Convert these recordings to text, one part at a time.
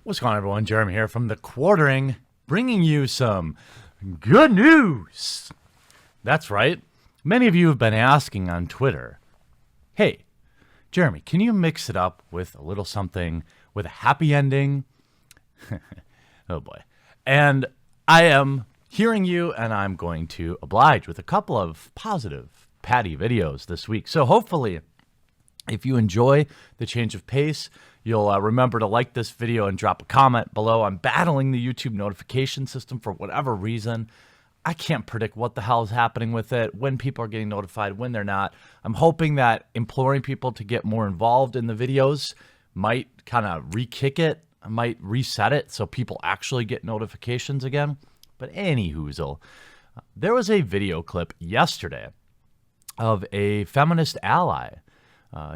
What's going on, everyone? Jeremy here from The Quartering, bringing you some good news. That's right. Many of you have been asking on Twitter, hey, Jeremy, can you mix it up with a little something with a happy ending? Oh boy. And I am hearing you, and I'm going to oblige with a couple of positive Patty videos this week. So hopefully, if you enjoy the change of pace, you'll remember to like this video and drop a comment below. I'm battling the YouTube notification system for whatever reason. I can't predict what the hell is happening with it, when people are getting notified, when they're not. I'm hoping that imploring people to get more involved in the videos might kind of re-kick it. I might reset it so people actually get notifications again. But anywhoozle, there was a video clip yesterday of a feminist ally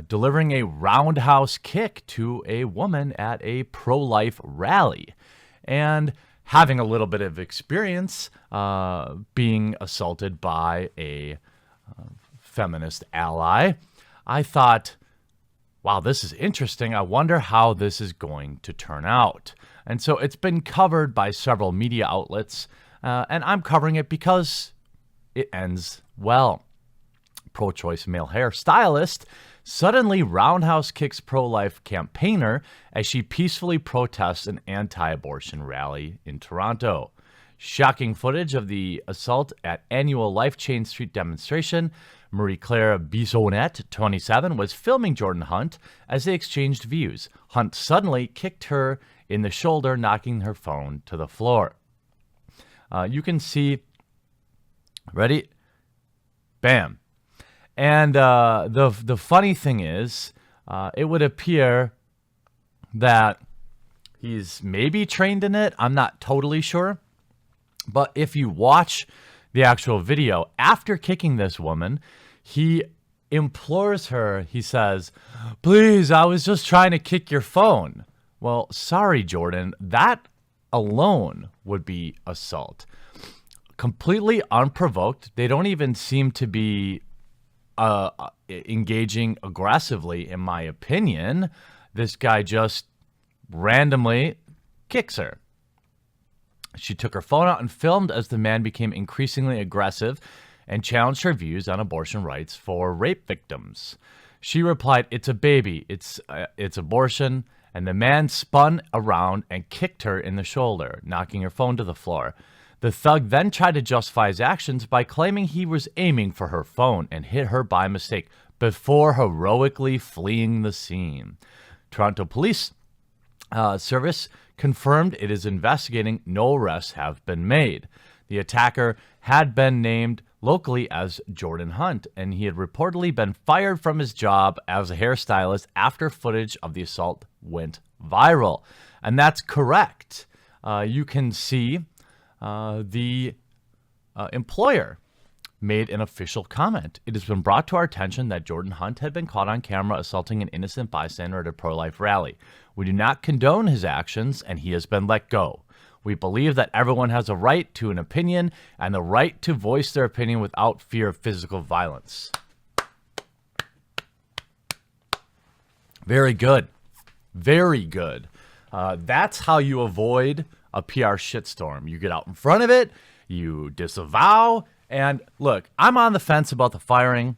delivering a roundhouse kick to a woman at a pro-life rally and having a little bit of experience being assaulted by a feminist ally. I thought, wow, this is interesting. I wonder how this is going to turn out. And so it's been covered by several media outlets, and I'm covering it because it ends well. Pro-choice male hairstylist suddenly roundhouse kicks pro-life campaigner as she peacefully protests an anti-abortion rally in Toronto. Shocking footage of the assault at annual Life Change Street demonstration. Marie-Claire Bisonette, 27, was filming Jordan Hunt as they exchanged views. Hunt suddenly kicked her in the shoulder, knocking her phone to the floor. You can see, ready? Bam. And the funny thing is, it would appear that he's maybe trained in it. I'm not totally sure. But if you watch the actual video, after kicking this woman, he implores her. He says, please, I was just trying to kick your phone. Well, sorry, Jordan. That alone would be assault. Completely unprovoked. They don't even seem to be engaging aggressively, in my opinion. This guy just randomly kicks her. She took her phone out and filmed as the man became increasingly aggressive and challenged her views on abortion rights for rape victims. She replied, "It's a baby. It's abortion." And the man spun around and kicked her in the shoulder, knocking her phone to the floor. The thug then tried to justify his actions by claiming he was aiming for her phone and hit her by mistake before heroically fleeing the scene. Toronto Police Service confirmed it is investigating. No arrests have been made. The attacker had been named locally as Jordan Hunt, and he had reportedly been fired from his job as a hairstylist after footage of the assault went viral. And that's correct. You can see the employer made an official comment. It has been brought to our attention that Jordan Hunt had been caught on camera assaulting an innocent bystander at a pro-life rally. We do not condone his actions, and he has been let go. We believe that everyone has a right to an opinion and the right to voice their opinion without fear of physical violence. Very good. Very good. That's how you avoid a PR shitstorm. You get out in front of it, you disavow, and look, I'm on the fence about the firing.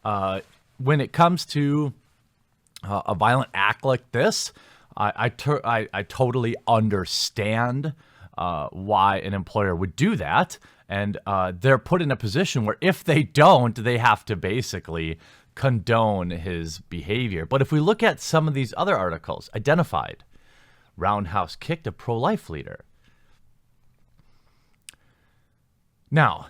When it comes to a violent act like this, I totally understand why an employer would do that, and they're put in a position where if they don't, they have to basically condone his behavior. But if we look at some of these other articles, identified, roundhouse kicked a pro-life leader. Now,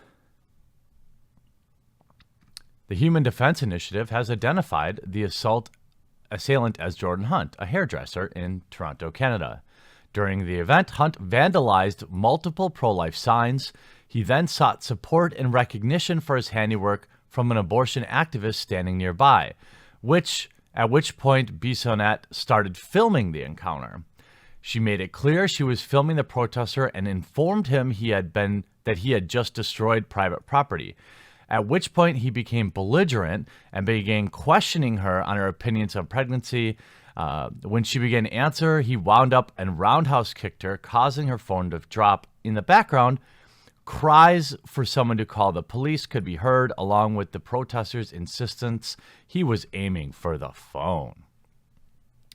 the Human Defense Initiative has identified the assailant as Jordan Hunt, a hairdresser in Toronto, Canada. During the event, Hunt vandalized multiple pro-life signs. He then sought support and recognition for his handiwork from an abortion activist standing nearby, at which point Bisonette started filming the encounter. She made it clear she was filming the protester and informed him that he had just destroyed private property, at which point he became belligerent and began questioning her on her opinions on pregnancy. When she began to answer, he wound up and roundhouse kicked her, causing her phone to drop. In the background, cries for someone to call the police could be heard, along with the protesters' insistence he was aiming for the phone.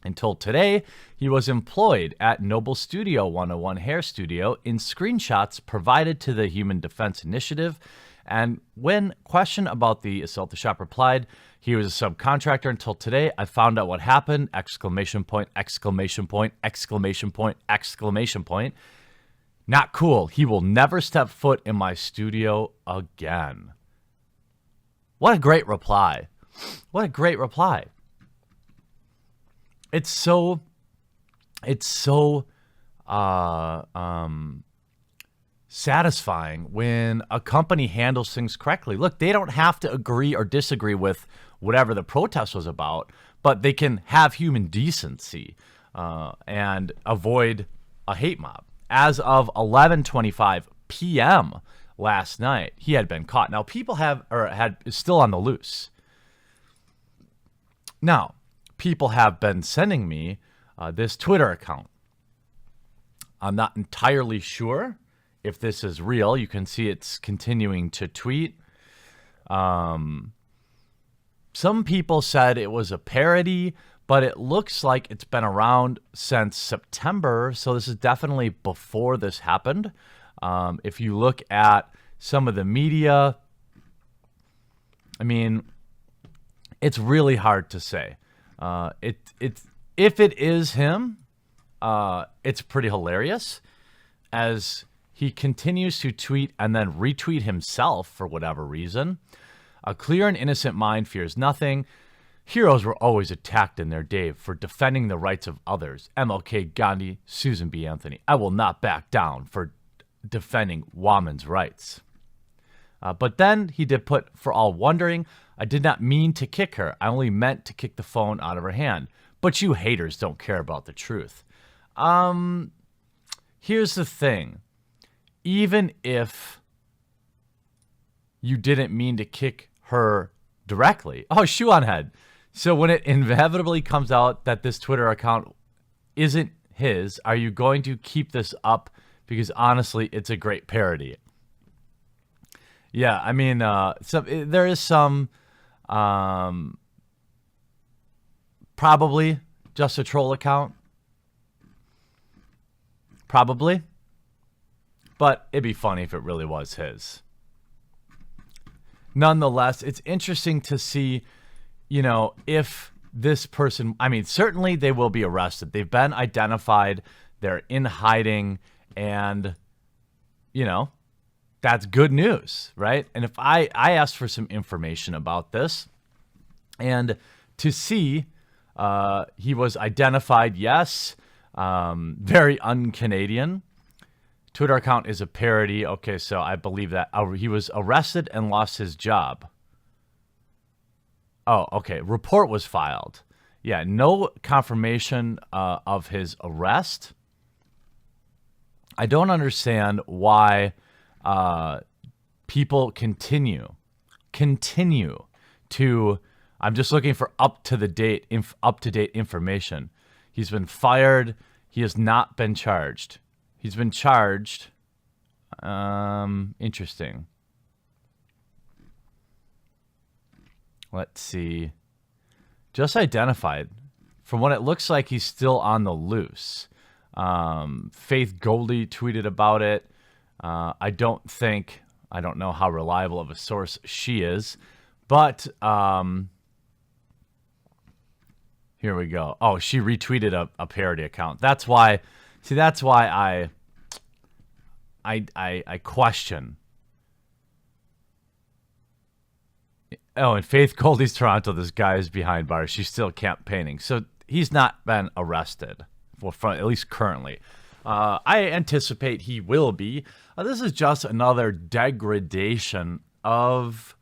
Until today, he was employed at Noble Studio 101 Hair Studio in screenshots provided to the Human Defense Initiative. And when questioned about the assault, the shop replied, he was a subcontractor until today. I found out what happened, exclamation point, exclamation point, exclamation point, exclamation point. Not cool. He will never step foot in my studio again. What a great reply. What a great reply. It's so satisfying when a company handles things correctly. Look, they don't have to agree or disagree with whatever the protest was about, but they can have human decency and avoid a hate mob. As of 11:25 p.m. last night, he had been caught. Now, people had still on the loose. Now, people have been sending me this Twitter account. I'm not entirely sure if this is real. You can see it's continuing to tweet. Some people said it was a parody, but it looks like it's been around since September. So this is definitely before this happened. If you look at some of the media, I mean, it's really hard to say. If it is him, it's pretty hilarious as he continues to tweet and then retweet himself for whatever reason. A clear and innocent mind fears nothing. Heroes were always attacked in their day for defending the rights of others. MLK, Gandhi, Susan B. Anthony. I will not back down for defending women's rights. But then he did put, for all wondering, I did not mean to kick her. I only meant to kick the phone out of her hand. But you haters don't care about the truth. Here's the thing. Even if you didn't mean to kick her directly. Oh, shoe on head. So when it inevitably comes out that this Twitter account isn't his, are you going to keep this up? Because honestly, it's a great parody. Yeah, I mean, there is some probably just a troll account. Probably. But it'd be funny if it really was his. Nonetheless, it's interesting to see, if this person, I mean, certainly they will be arrested. They've been identified. They're in hiding. And, that's good news, right? And if I asked for some information about this, and to see he was identified, yes, very un-Canadian. Twitter account is a parody. Okay, so I believe that. He was arrested and lost his job. Oh, okay. Report was filed. Yeah, no confirmation of his arrest. I don't understand why people continue to. I'm just looking for up to date information. He's been fired. He has not been charged. He's been charged. Interesting. Let's see. Just identified. From what it looks like, he's still on the loose. Faith Goldie tweeted about it. I don't know how reliable of a source she is, but here we go. Oh, she retweeted a parody account. That's why I question. Oh, and Faith Goldie's Toronto, this guy is behind bars. She's still campaigning. So he's not been arrested, at least currently. I anticipate he will be. This is just another degradation of,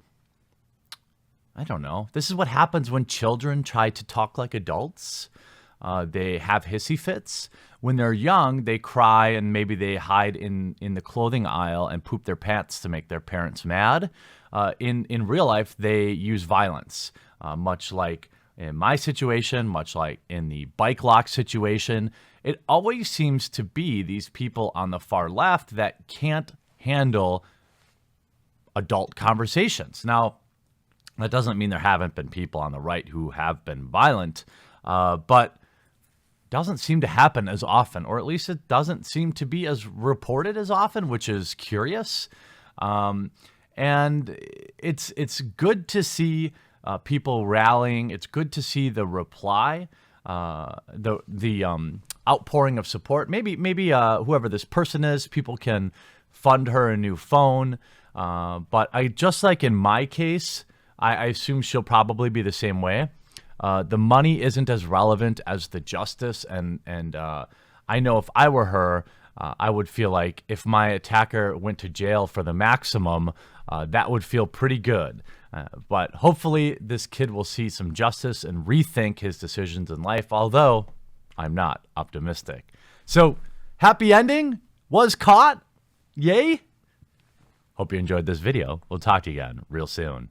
I don't know. This is what happens when children try to talk like adults. They have hissy fits. When they're young, they cry and maybe they hide in the clothing aisle and poop their pants to make their parents mad. In real life, they use violence, much like in my situation, much like in the bike lock situation, it always seems to be these people on the far left that can't handle adult conversations. Now, that doesn't mean there haven't been people on the right who have been violent, but doesn't seem to happen as often, or at least it doesn't seem to be as reported as often, which is curious. And it's good to see people rallying. It's good to see the reply, the outpouring of support. Maybe whoever this person is, people can fund her a new phone. But I just like in my case, I assume she'll probably be the same way. The money isn't as relevant as the justice, and I know if I were her, I would feel like if my attacker went to jail for the maximum, that would feel pretty good. But hopefully this kid will see some justice and rethink his decisions in life, although I'm not optimistic. So, happy ending, was caught, yay. Hope you enjoyed this video. We'll talk to you again real soon.